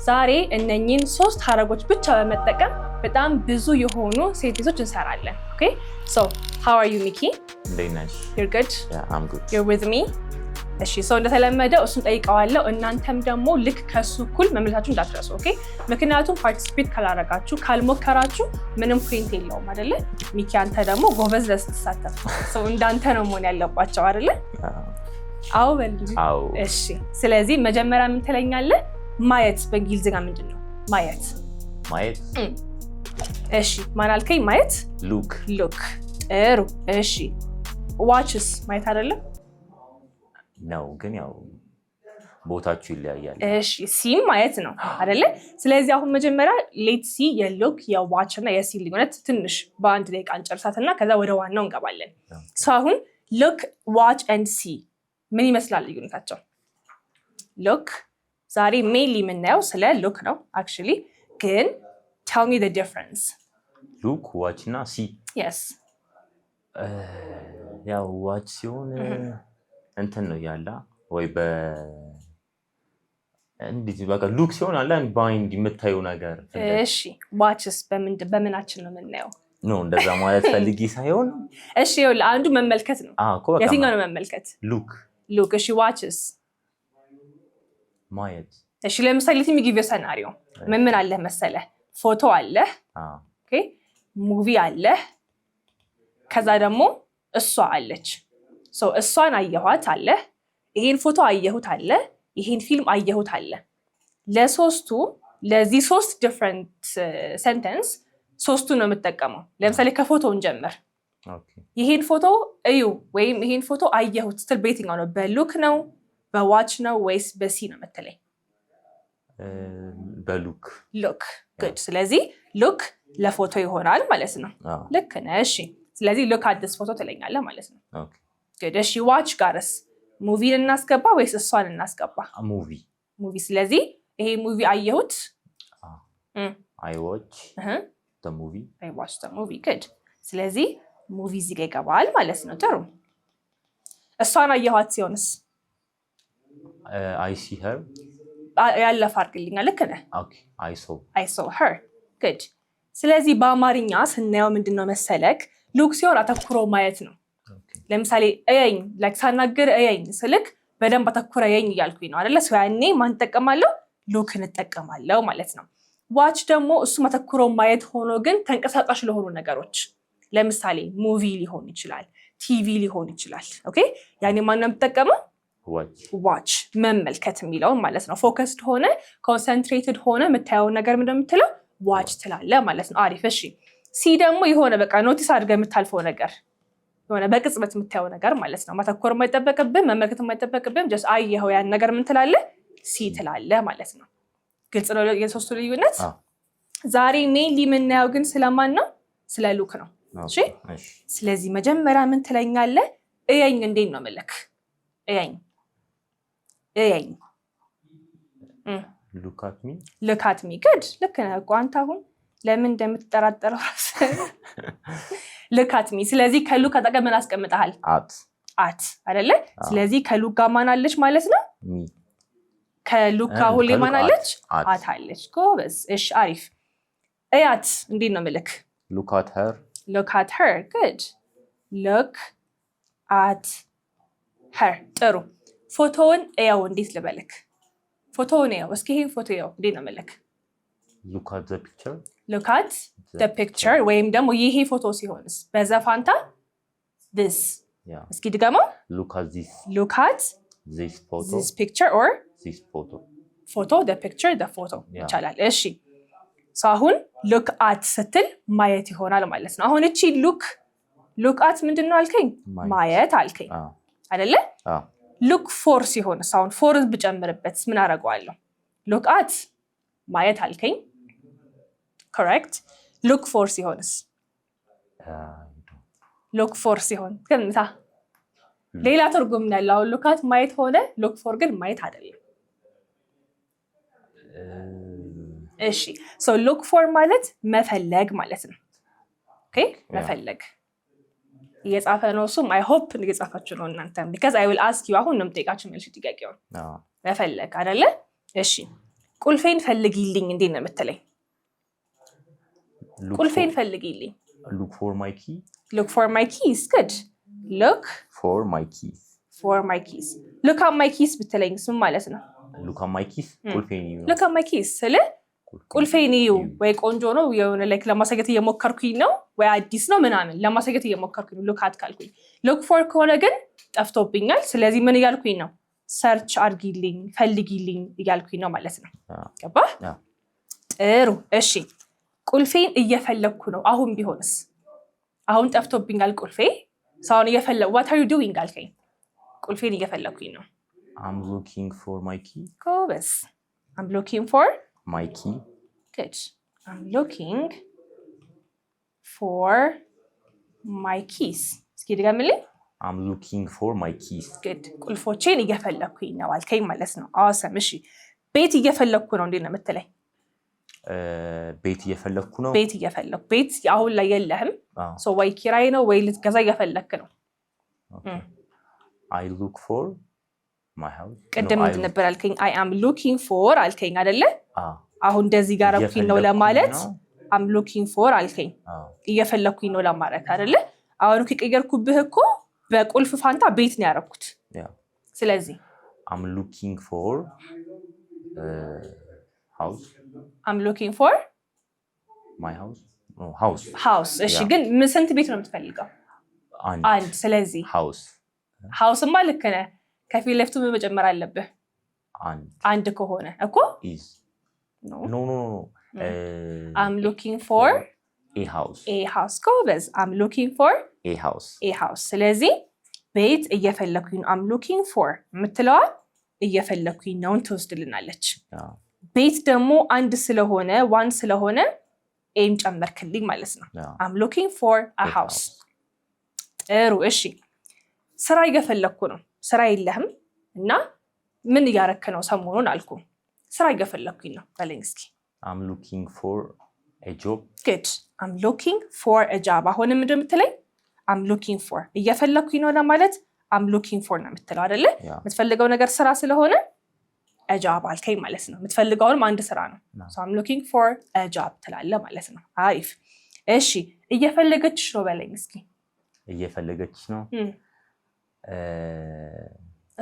ዛሬ እነኚህን 3 ሐረጎች ብቻ በመጠቀም በጣም ብዙ የሆኑ ሴንቴንሶች እንሰራለን። Okay? So, how are you, Mickey? Very nice. You're good? Yeah, I'm good. You're with me? እሺ ሰው እንደተለመደው እሱን ጠይቀዋለሁ። እናንተም ደግሞ ልክ ከሱ እኩል መመለሳችሁ እንዳትረሱ። ኦኬ? ምክንያቱም ፓርቲሲፔት ካላረጋችሁ ካልሞከራችሁ ምንም ፖይንት የለውም አይደለ? ሚኪ አንተ ደግሞ ጎበዝ ለስትሳተፍ ሰው እንዳንተ ነው መሆን ያለባቸው አይደለ? አዎ በል። አዎ። እሺ ስለዚህ መጀመሪያ ምን ትለኛለህ? ማየት በእንግሊዝኛ ምንድን ነው? ማየት ማየት። እሺ ማን አልከኝ? ማየት ሉክ። ሉክ። ጥሩ። እሺ ዋችስ ማየት አይደለም? ነው ግን ያው ቦታችሁ ይለያያል። እሺ ሲም ማየት ነው አይደለ? ስለዚህ አሁን መጀመሪያ ሌት ሲ የሉክ የዋች እና የሲ ልዩነት ትንሽ በአንድ ደቂቃ እንጨርሳትና ከዛ ወደ ዋናው እንገባለን። አሁን ሉክ ዋች ኤንድ ሲ ምን ይመስላል ልዩነታቸው? ሉክ ዛሬ ሜንሊ የምናየው ስለ ሉክ ነው አክቹሊ፣ ግን tell me the difference. ሉክ ዋች እና ሲ። yes ያው ዋች ሲሆን እንትን ነው ያላ ወይ እንዴት በቃ ሉክ ሲሆን አለ ባይንድ የምታየው ነገር። እሺ ዋችስ በምናችን ነው የምናየው? ኖ እንደዛ ማለት ፈልጊ ሳይሆን እሺ ይኸውልህ አንዱ መመልከት ነው። የትኛው ነው መመልከት? ሉክ ሉክ። እሺ ዋችስ ማየት። እሺ ለምሳሌ let me give you a scenario. ምን አለ መሰለህ? ፎቶ አለ፣ ኦኬ፣ ሙቪ አለ፣ ከዛ ደግሞ እሷ አለች። ሶ እሷን አየኋት አለ፣ ይሄን ፎቶ አየሁት አለ፣ ይሄን ፊልም አየሁት አለ። ለሶስቱ ለዚህ 3 ዲፈረንት ሴንተንስ ሶስቱ ነው የምጠቀመው። ለምሳሌ ከፎቶውን ጀምር። ይሄን ፎቶ እዩ ወይም ይሄን ፎቶ አየሁት ስትል በየትኛው ነው? በሉክ ነው በዋች ነው ወይስ በሲ ነው የምትለኝ? በሉክ። ሉክ። ጉድ። ስለዚህ ሉክ ለፎቶ ይሆናል ማለት ነው። ልክ ነህ። እሺ ስለዚህ ሉክ አት ዲስ ፎቶ ትለኛለህ ማለት ነው። ኦኬ ጉድ። እሺ ዋች ጋርስ ሙቪን እናስገባ ወይስ እሷን እናስገባ? ሙቪ። ሙቪ። ስለዚህ ይሄ ሙቪ አየሁት፣ I watch the movie. I watch the movie. good. ስለዚህ ሙቪ እዚህ ጋር ይገባል ማለት ነው። ጥሩ። እሷን አየኋት ሲሆንስ? I see her. ያለፈ አድርግልኛ። ልክ ነህ። ኦኬ I saw her. good. ስለዚህ በአማርኛ ስናየው ምንድነው መሰለክ? ሉክ ሲሆን አተኩሮ ማየት ነው። ለምሳሌ እየኝ ላይክ ሳናገር እየኝ ስልክ በደንብ አተኩረ እየኝ እያልኩኝ ነው አይደለ? ሰው ያኔ ማን ተጠቀማለሁ? ሉክን እንጠቀማለሁ ማለት ነው። ዋች ደግሞ እሱ አተኩሮ ማየት ሆኖ ግን ተንቀሳቃሽ ለሆኑ ነገሮች ለምሳሌ ሙቪ ሊሆን ይችላል፣ ቲቪ ሊሆን ይችላል። ኦኬ ያኔ ማን ነው የምትጠቀመው? ዋች መመልከት የሚለውን ማለት ነው። ፎከስድ ሆነ ኮንሰንትሬትድ ሆነ የምታየው ነገር ምንድነው የምትለው? ዋች ትላለህ ማለት ነው። አሪፍ። እሺ ሲ ደግሞ የሆነ በቃ ኖቲስ አድርገህ የምታልፈው ነገር የሆነ በቅጽበት የምታየው ነገር ማለት ነው። ማተኮር የማይጠበቅብህም መመልከት የማይጠበቅብህም ጀስት አየኸው ያን ነገር ምን ትላለህ? ሲ ትላለህ ማለት ነው። ግልጽ ነው የሶስቱ ልዩነት? ዛሬ ሜንሊ የምናየው ግን ስለማን ነው? ስለ ሉክ ነው። እሺ ስለዚህ መጀመሪያ ምን ትለኛለህ? እየኝ። እንዴት ነው የምልክ? እየኝ look at me. good. ልክ ነህ እኮ አንተ አሁን ለምን እንደምትጠራጠረው look at me። ስለዚህ ከሉክ አጠገብ ምን አስቀምጠሃል? አት አይደለ? ስለዚህ ከሉክ ጋር ማን አለች ማለት ነው? ከሉክ ጋር ሁሌ ማን አለች? አት አለች። ጎበዝ። እሺ አሪፍ። እያት እንዴት ነው የምልክ? look at her. good. look at her። ጥሩ። ፎቶውን እያው እንዴት ልበልክ? ፎቶውን እያው እስኪ ይሄን ፎቶ እያው እንዴት ነው የምልክ? look at the picture. ወይም ደግሞ ይሄ ፎቶ ሲሆንስ በዘፋንታ this። እስኪ ድገመው። look at this picture or this photo the picture the photo ይቻላል። እሺ አሁን look at ስትል ማየት ይሆናል ማለት ነው። አሁን እቺ look at ምንድነው አልከኝ? ማየት አልከኝ አይደለ? look for ሲሆንስ አሁን for ብጨምርበት ምን አደርገዋለሁ? look at ማየት አልከኝ correct። look for ሲሆንስ? look for ሲሆን ከምታ ሌላ ትርጉም ነው ያለው። look at ማየት ሆነ look for ግን ማየት አይደለም። እሺ look for ማለት መፈለግ ማለት ነው። ኦኬ መፈለግ እየጻፈ ነው እሱም I hope እየጻፋችሁ ነው እናንተም because I will ask you አሁን ነው የምጠይቃችሁ መልስ ጥያቄው መፈለግ አይደለ? እሺ ቁልፌን ፈልጊልኝ እንዴት ነው የምትለኝ? ቁልፌን ፈልጊልኝ። Look for my key. Look for my keys. Good. Look for my keys. For my keys. Look at my keys ብትለኝ ምን ማለት ነው? Look at my keys. ቁልፌን እዩ። Look at my keys ስለ ቁልፌን እዩ ወይ ቆንጆ ነው የሆነ ላይክ ለማሳየት እየሞከርኩኝ ነው ወይ አዲስ ነው ምናምን ለማሳየት እየሞከርኩኝ ነው። Look at ካልኩኝ look for ከሆነ ግን ጠፍቶብኛል። ስለዚህ ምን እያልኩኝ ነው? ሰርች አድርጊልኝ ፈልጊልኝ እያልኩኝ ነው ማለት ነው። ገባ? ጥሩ እሺ። ቁልፌን እየፈለኩ ነው አሁን ቢሆንስ? አሁን ጠፍቶብኛል ቁልፌ። ሳውን እየፈለኩ what are you doing አልከኝ። ቁልፌን እየፈለኩኝ ነው። I'm looking for my key. ጎበዝ። I'm looking for my key. Good. I'm looking for my keys. እስኪ ድገምልኝ። I'm looking for my keys. Good. ቁልፎቼን እየፈለኩኝ ነው አልከኝ ማለት ነው። awesome እሺ። ቤት እየፈለኩ ነው እንዴት ነው የምትለኝ? ቤት እየፈለኩ ነው። ቤት እየፈለኩ ቤት አሁን ላይ የለህም። ሶ ወይ ኪራይ ነው ወይ ልትገዛ እየፈለክ ነው። I look for my house. ቅድም ምንድን ነበር አልከኝ? I am looking for አልከኝ አይደለ? አሁን እንደዚህ ጋር አልኩኝ ነው ለማለት I'm looking for አልከኝ። እየፈለኩኝ ነው ለማለት አይደለ? አሁን ከቀየርኩብህ እኮ በቁልፍ ፋንታ ቤት ነው ያደረኩት። ስለዚህ I'm looking for house. I'm looking for my house. No, house. house እሺ ግን ስንት ቤት ነው የምትፈልገው? አንድ። ስለዚህ house. houseማ ልክ ነህ። ከፊት ለፊቱ መጨመር አለብህ። አንድ ከሆነ እኮ is no. I'm looking for a house. a house. ጎበዝ። I'm looking for a house. a house። ስለዚህ ቤት እየፈለኩኝ ነው። I'm looking for የምትለዋ እየፈለኩኝ ነው ትወስድልናለች። ቤት ደግሞ አንድ ስለሆነ ዋን ስለሆነ ኤም ጨመርክልኝ ማለት ነው። I'm looking for a house. ጥሩ እሺ። ስራ እየፈለኩ ነው። ስራ የለህም እና ምን እያረክ ነው ሰሞኑን አልኩ። ስራ እየፈለኩኝ ነው በለኝ እስኪ። I'm looking for a job. Good. I'm looking for a job። አሁንም ምንድን የምትለኝ? I'm looking for እየፈለኩኝ ነው ለማለት I'm looking for ነው የምትለው አይደለ? የምትፈልገው ነገር ስራ ስለሆነ a job አልከኝ ማለት ነው። የምትፈልገውም አንድ ስራ ነው። So I'm looking for a job ትላለህ ማለት ነው። አሪፍ እሺ። እየፈለገችሽ ነው በለኝ እስኪ። እየፈለገችሽ ነው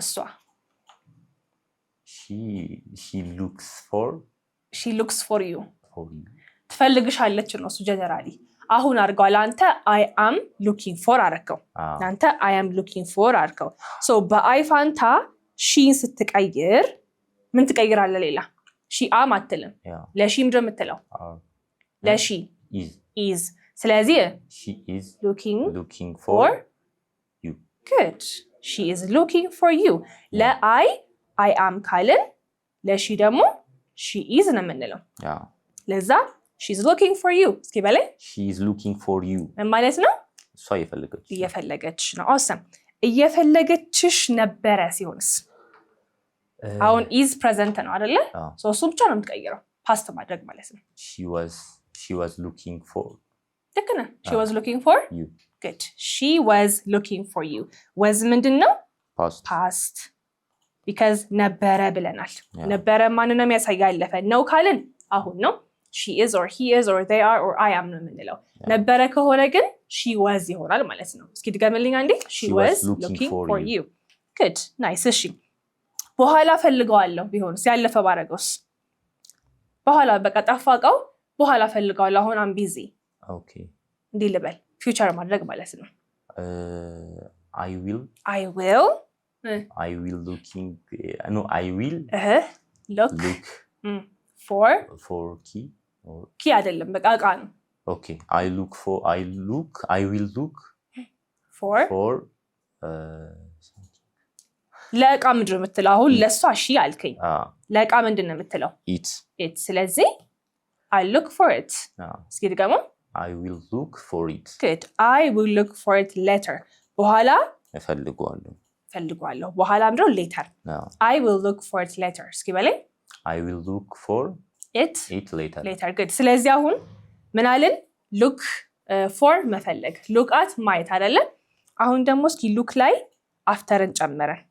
እሷ she looks for you. ትፈልግሻለች ነው እሱ ጀነራሊ። አሁን አድርገዋል። አንተ I am looking for አደረከው። አንተ I am looking for አድርገው። So በአይ ፋንታ ሺን ስትቀይር ምን ትቀይራለህ? ሌላ ሺ am አትልም። ለሺ ምንድን የምትለው? ለሺ is። ስለዚህ she is looking for you. Good. She is looking for you. ለአይ I am ካልን ለሺ ደግሞ she is ነው የምንለው። ለዛ she is looking for you። እስኪ በላይ she is looking for you ምን ማለት ነው? እሷ እየፈለገች ነው። awesome። እየፈለገችሽ ነበረ ሲሆንስ? አሁን is present ነው አይደለ? እሱ ብቻ ነው የምትቀይረው ፓስት ማድረግ ማለት ነው። she was looking for ልክ ነህ። she was looking for you. Good. She was looking for you. was ምንድን ነው? past. because ነበረ ብለናል። ነበረ ማንን ነው የሚያሳየው? ያለፈ ነው ካልን አሁን ነው። she is or he is or they are or I am ነው የምንለው። ነበረ ከሆነ ግን she was ይሆናል ማለት ነው። እስኪ ድገምልኝ አንዴ። she was looking for you. Good. nice እሺ። በኋላ ፈልገዋለሁ ቢሆንስ? ያለፈ ባረገውስ? በኋላ በቃ ጠፋቀው በኋላ ፈልገዋለሁ። አሁን I'm busy. okay እንዲህ ልበል ፊውቸር ማድረግ ማለት ነው። I will look for key or key አይደለም በቃ እቃ ነው። okay I will look for ለእቃ ምንድን ነው የምትለው? አሁን ለእሷ ሺ አልከኝ። ለእቃ ምንድን ነው የምትለው? it። ስለዚህ I look for it። እስኪ ድገሙ። I will look for it. Good. I will look for it later. በኋላ እፈልገዋለሁ። በኋላ ምንድን ነው? later. I will look for it later. እስኪ በለኝ። I will look for it later. Good. ስለዚህ አሁን ምን አልን? look for መፈለግ፣ look at ማየት አይደለ? አሁን ደግሞ እስኪ look ላይ afterን ጨምረን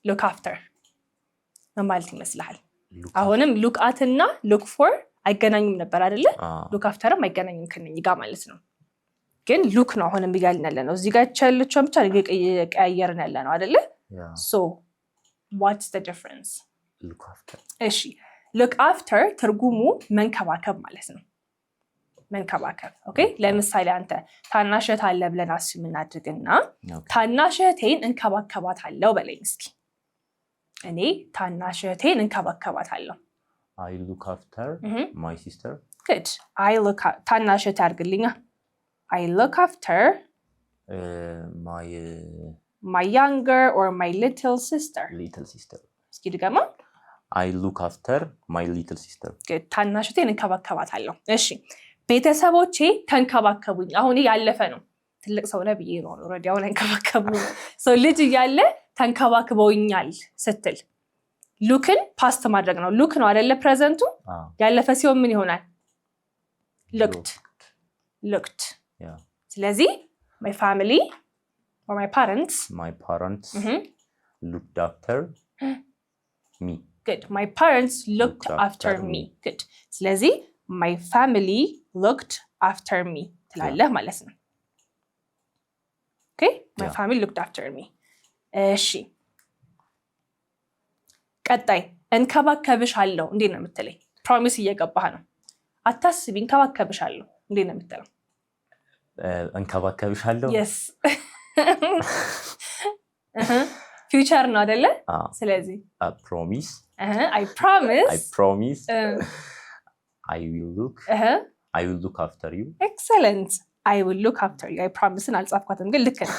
look after ምን ማለት ይመስልሃል? አሁንም ሉክ አት እና ሉክ ፎር አይገናኙም ነበር አይደለ? ሉክ አፍተርም አይገናኙም ከነኚህ ጋር ማለት ነው። ግን ሉክ ነው አሁንም እያልን ያለ ነው። እዚህ ጋር ያለችውን ብቻ ቀያየርን ያለ ነው አይደለ? So what's the difference? look after እሺ look after ትርጉሙ መንከባከብ ማለት ነው። መንከባከብ ኦኬ። ለምሳሌ አንተ ታናሽ እህት አለ ብለን አስብ እናድርግና ታናሽ እህቴን እንከባከባታለሁ በለኝ እስኪ። እኔ ታናሽ እህቴን እንከባከባታለሁ። I look after my sister. good ታናሽ እህት ያድርግልኛ። I look after my younger or my little sister. እስኪ ድገማ። I look after my little sister. good ታናሽ እህቴን እንከባከባታለሁ። እሺ ቤተሰቦቼ ተንከባከቡኝ። አሁን ያለፈ ነው። ትልቅ ሰው ነህ ብዬ ነው ኦልሬዲ አሁን እንከባከቡ ሰው ልጅ እያለ ተንከባክበውኛል ስትል ሉክን ፓስት ማድረግ ነው። ሉክ ነው አይደለ? ፕሬዘንቱ ያለፈ ሲሆን ምን ይሆናል? looked yeah. ስለዚህ my family or my parents looked after me. good my parents looked after me. good ስለዚህ my family looked after me ትላለህ ማለት ነው። okay my family looked after me. እሺ ቀጣይ እንከባከብሻለሁ እንዴት ነው የምትለኝ? ፕሮሚስ እየገባህ ነው። አታስቢ እንከባከብሻለሁ እንዴት ነው የምትለው? እንከባከብሻለሁ yes ፊውቸር ነው አይደለ? ስለዚህ I promise I will look after you. excellent I will look after you. I promise አልጻፍኳትም ግን ልክ ነው።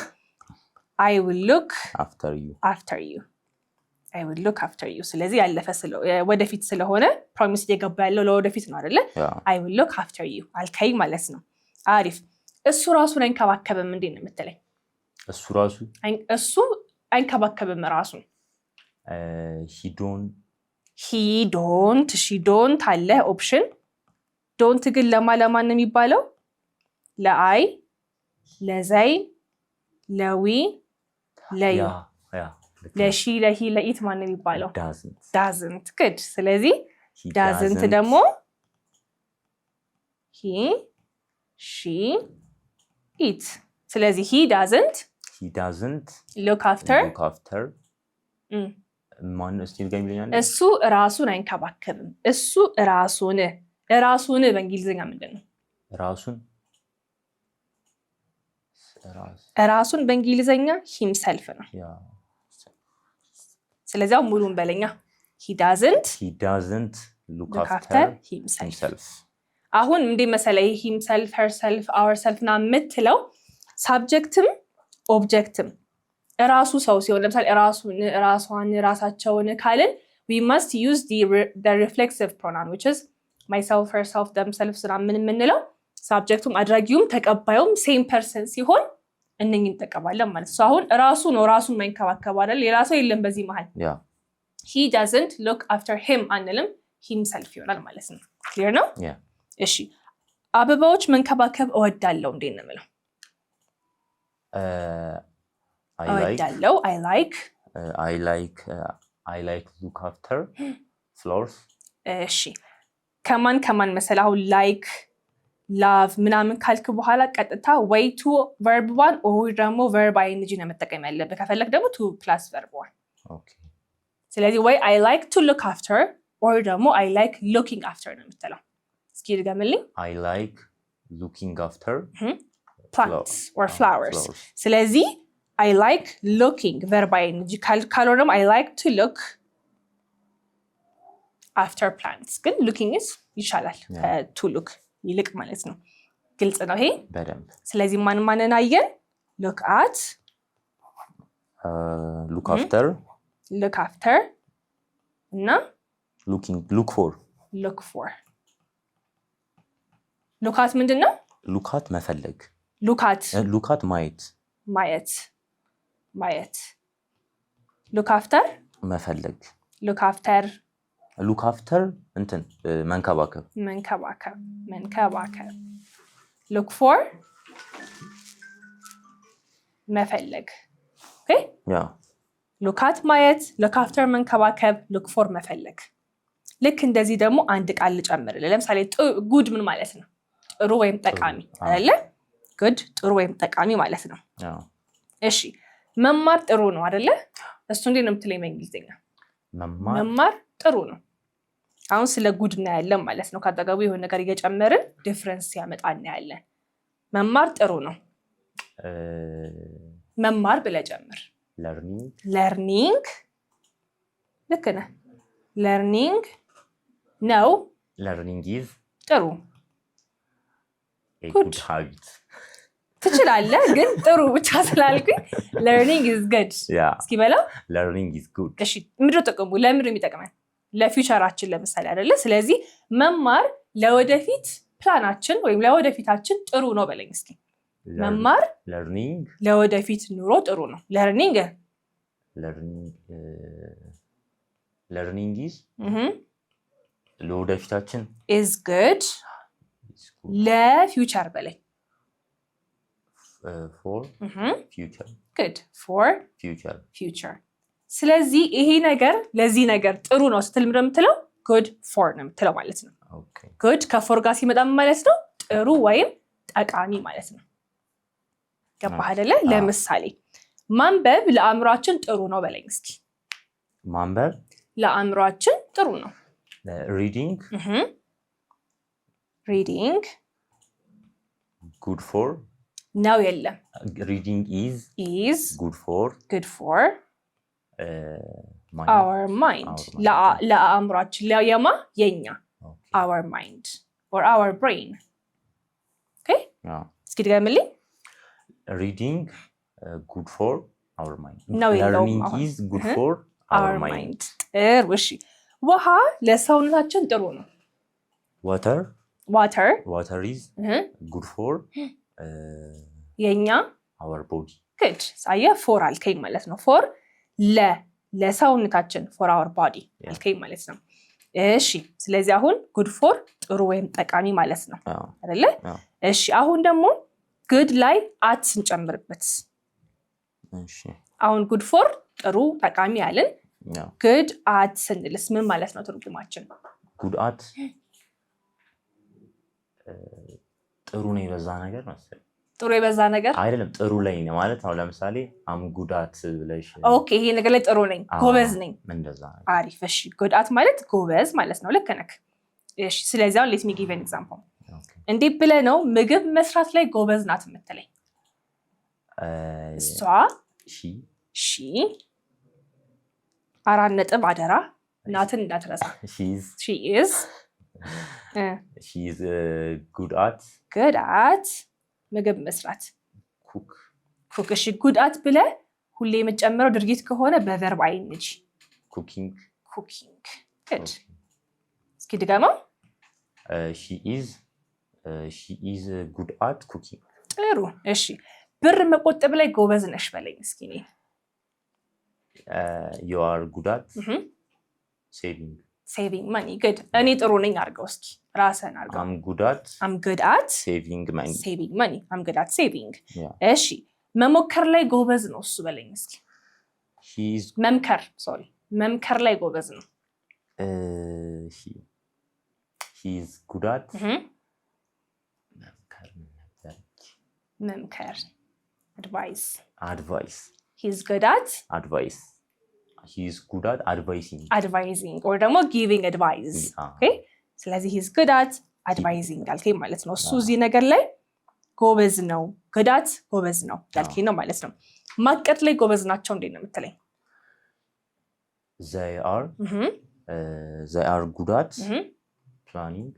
I will look after you. I will look after you. ስለዚህ ያለፈ ወደፊት ስለሆነ ፕሮሚስ እየገባ ያለው ለወደፊት ነው አይደለ? I will look after you አልከኝ ማለት ነው። አሪፍ። እሱ ራሱን አይንከባከብም እንዴት ነው የምትለኝ? እሱ አይንከባከብም ራሱን። he don't አለ ኦፕሽን። ዶንት ግን ለማን ነው የሚባለው? ለአይ፣ ለዘይ፣ ለዊ፣ ለዩ፣ ለሺ፣ ለሂ፣ ለኢት ማን ነው የሚባለው? doesn't good ስለዚህ doesn't ደግሞ he, she, it ስለዚህ he doesn't look after ማን ነው ስቲል ጋር ይለኛል። እሱ ራሱን አይንከባከብም። እሱ ራሱን በእንግሊዝኛ ምንድን ነው? ራሱን በእንግሊዝኛ himself ነው። ስለዚህ ሙሉን በለኛ he doesn't look after himself። አሁን እንደ መሰለኝ himself, herself, ourself ና የምትለው ሳብጀክትም ኦብጀክትም ራሱ ሰው ሲሆን ለምሳሌ ራሷን ራሳቸውን ካልን we must use the reflexive pronoun which is myself, herself, themselves ና ምን የምንለው ሳብጀክቱም አድራጊውም ተቀባዩም ሴም ፐርሰን ሲሆን እነኝን እንጠቀማለን ማለት ነው። አሁን ራሱ ነው ራሱን ማይንከባከብ አይደል? ሌላ ሰው የለም በዚህ መሃል። he doesn't look after him አንልም himself ይሆናል ማለት ነው። ክሊር ነው? እሺ አበባዎች መንከባከብ እወዳለሁ እንዴት ነው የምለው? እወዳለሁ I like look after flowers። እሺ ከማን መሰለ አሁን ላይክ ላቭ ምናምን ካልክ በኋላ ቀጥታ ወይ ቱ verb 1 or ደግሞ verb ing ነው መጠቀም ያለብህ። ከፈለክ ደግሞ to plus verb 1። ኦኬ ስለዚህ ወይ I like to look after or ደግሞ I like looking after ነው የምትለው። እስኪ ድገምልኝ። I like looking after plants or flowers። ስለዚህ I like looking verb ing ካልሆነ ደግሞ I like to look after plants ግን looking is ይሻላል to look ይልቅ ማለት ነው። ግልጽ ነው ይሄ በደንብ። ስለዚህ ማንን አየን? look at look after እና look for look at ምንድነው? look at መፈለግ look at ማየት look after መፈለግ look after እንትን መንከባከብ look for መፈለግ። ኦኬ look at ማየት፣ look after መንከባከብ፣ look for መፈለግ። ልክ እንደዚህ ደግሞ አንድ ቃል ልጨምርልህ። ለምሳሌ ጉድ ምን ማለት ነው? ጥሩ ወይም ጠቃሚ አይደለ? ጉድ ጥሩ ወይም ጠቃሚ ማለት ነው። እሺ መማር ጥሩ ነው አይደለ? እሱ እንዴት ነው የምትለኝ በእንግሊዝኛ? መማር ጥሩ ነው። አሁን ስለ ጉድ እናያለን ማለት ነው። ካጠገቡ የሆነ ነገር እየጨመርን ዲፍረንስ ያመጣ እናያለን። መማር ጥሩ ነው። መማር ብለህ ጨምር። ለርኒንግ ልክ ነህ። ለርኒንግ ነው። ለርኒንግ ኢዝ ጥሩ ጉድ ሃቢት ትችላለህ፣ ግን ጥሩ ብቻ ስላልኩኝ ለርኒንግ ኢዝ ጉድ እስኪ በለው። ለርኒንግ ኢዝ ጉድ። እሺ ምንድን ነው ጥቅሙ? ለምንድን ነው የሚጠቅመን? ለፊውቸራችን ለምሳሌ አይደለ? ስለዚህ መማር ለወደፊት ፕላናችን ወይም ለወደፊታችን ጥሩ ነው በለኝ እስኪ። መማር ለርኒንግ ለወደፊት ኑሮ ጥሩ ነው። ለርኒንግ ኢዝ ለወደፊታችን ኢዝ ጉድ ለፊውቸር በለኝ። ፎር ፊውቸር ጉድ ፎር ፊውቸር። ስለዚህ ይሄ ነገር ለዚህ ነገር ጥሩ ነው ስትል ምንድን ነው የምትለው? ጉድ ፎር ነው የምትለው ማለት ነው። ጉድ ከፎር ጋር ሲመጣ ማለት ነው ጥሩ ወይም ጠቃሚ ማለት ነው። ገባህ አይደለ? ለምሳሌ ማንበብ ለአእምሯችን ጥሩ ነው በለኝ እስኪ። ማንበብ ለአእምሯችን ጥሩ ነው። ሪዲንግ ጉድ ፎር ነው የለም። ሪዲንግ ኢዝ ጉድ ፎር our mind ለአእምሯችን የማ የኛ our mind or our brain okay እስኪ ድገምልኝ። reading good for our mind learning is good for our mind ጥሩ። እሺ ውሃ ለሰውነታችን ጥሩ ነው። water is good for የኛ our body good ሳየ for አልከኝ ማለት ነው። for ለሰውነታችን for our body አልከኝ ማለት ነው። እሺ ስለዚህ አሁን good for ጥሩ ወይም ጠቃሚ ማለት ነው አይደለ? እሺ አሁን ደግሞ good ላይ at ስንጨምርበት እሺ አሁን good for ጥሩ ጠቃሚ ያለን good at ስንልስ ምን ማለት ነው ትርጉማችን? good at ጥሩ ነው የበዛ ነገር መሰለኝ። ጥሩ የበዛ ነገር አይደለም፣ ጥሩ ላይ ነው ማለት ነው። ለምሳሌ am good at ብለሽ ኦኬ ይሄ ነገር ላይ ጥሩ ነኝ ጎበዝ ነኝ እንደዛ። አሪፍ። እሺ good at ማለት ጎበዝ ማለት ነው። ልክ ነህ። እሺ ስለዚህ አሁን let me give an example እንዴት ብለህ ነው ምግብ መስራት ላይ ጎበዝ ናት የምትለኝ? እሷ ሺ 4 ነጥብ አደራ ናትን እንዳትረሳ። she is good at ምግብ መስራት ኩክ። እሺ good at ብለህ ሁሌ የምትጨምረው ድርጊት ከሆነ በቨርብ አይንጂ ኩኪንግ good። እስኪ ድገመው። she is good at cooking። ጥሩ። እሺ ብር መቆጠብ ላይ ጎበዝ ነሽ በለኝ እስኪ። you are good at saving money good። እኔ ጥሩ ነኝ አድርገው እስኪ ራስህን አድርገው። I'm good at saving money I'm good at saving። እሺ መሞከር ላይ ጎበዝ ነው እሱ በለኝ እስኪ። መምከር ላይ ጎበዝ ነው። he is good at መምከር advice he is good at advising or ደግሞ giving advice okay። ስለዚህ he is good at advising አልከኝ ማለት ነው። እሱ እዚህ ነገር ላይ ጎበዝ ነው። good at ጎበዝ ነው ያልከኝ ነው ማለት ነው። ማቀድ ላይ ጎበዝ ናቸው እንዴት ነው የምትለኝ? they are good at planning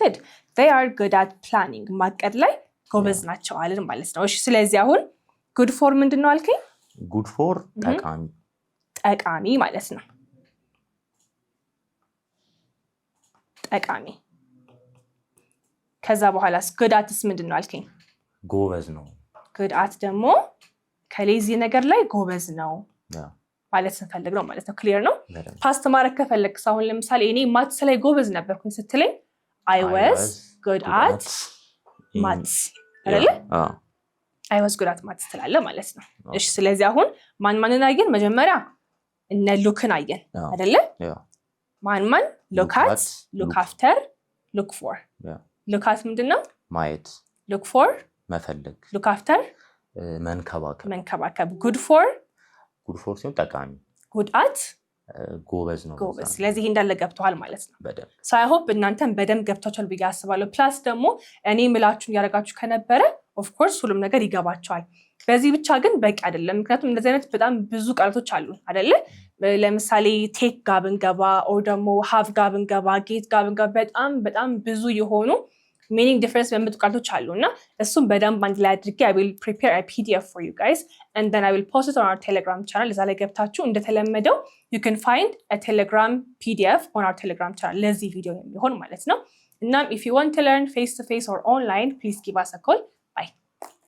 good they are good at planning ማቀድ ላይ ጎበዝ ናቸው አለን ማለት ነው። እሺ ስለዚህ አሁን good for ምንድን ነው አልከኝ? good for ጠቃሚ ማለት ነው። ጠቃሚ። ከዛ በኋላስ good atስ ምንድን ነው አልከኝ? ጎበዝ ነው። good at ደግሞ ከሌዚ ነገር ላይ ጎበዝ ነው ማለት ስንፈልግ ነው ማለት ነው። ክሊር ነው። ፓስት ማድረግ ከፈለግስ አሁን ለምሳሌ እኔ ማትስ ላይ ጎበዝ ነበርኩኝ ስትለኝ I was good at ማትስ አይደለ? I was good at ማትስ ትላለህ ማለት ነው። እሺ ስለዚህ አሁን ማንን አየን? መጀመሪያ እነ ሉክን አየን አይደለ? ማን look at, look after, look for look at ምንድነው ማየት look for መፈለግ look after መንከባከብ good for ሲሆን ጠቃሚ good at ጎበዝ ነው ስለዚህ እንዳለ ገብቷል ማለት ነው በደም so I hope እናንተም በደም ገብታችኋል ብዬ አስባለሁ ፕላስ ደግሞ እኔ ምላችሁን ያረጋችሁ ከነበረ of course ሁሉም ነገር ይገባችኋል በዚህ ብቻ ግን በቂ አይደለም ምክንያቱም እንደዚህ አይነት በጣም ብዙ ቃላቶች አሉ አይደለ ለምሳሌ ቴክ ጋር ብንገባ or ደግሞ have ጋር ብንገባ get ጋር ብንገባ በጣም ብዙ የሆኑ meaning difference በሚመጡ ቃላቶች አሉና እሱም በደንብ አንድ ላይ አድርጌ I will prepare a PDF for you guys and then I will post it on our Telegram channel እዛ ላይ ገብታችሁ እንደተለመደው you can find a Telegram PDF on our Telegram channel ለዚህ ቪዲዮ የሚሆን ማለት ነው እናም if you want to learn face to face or online please give us a call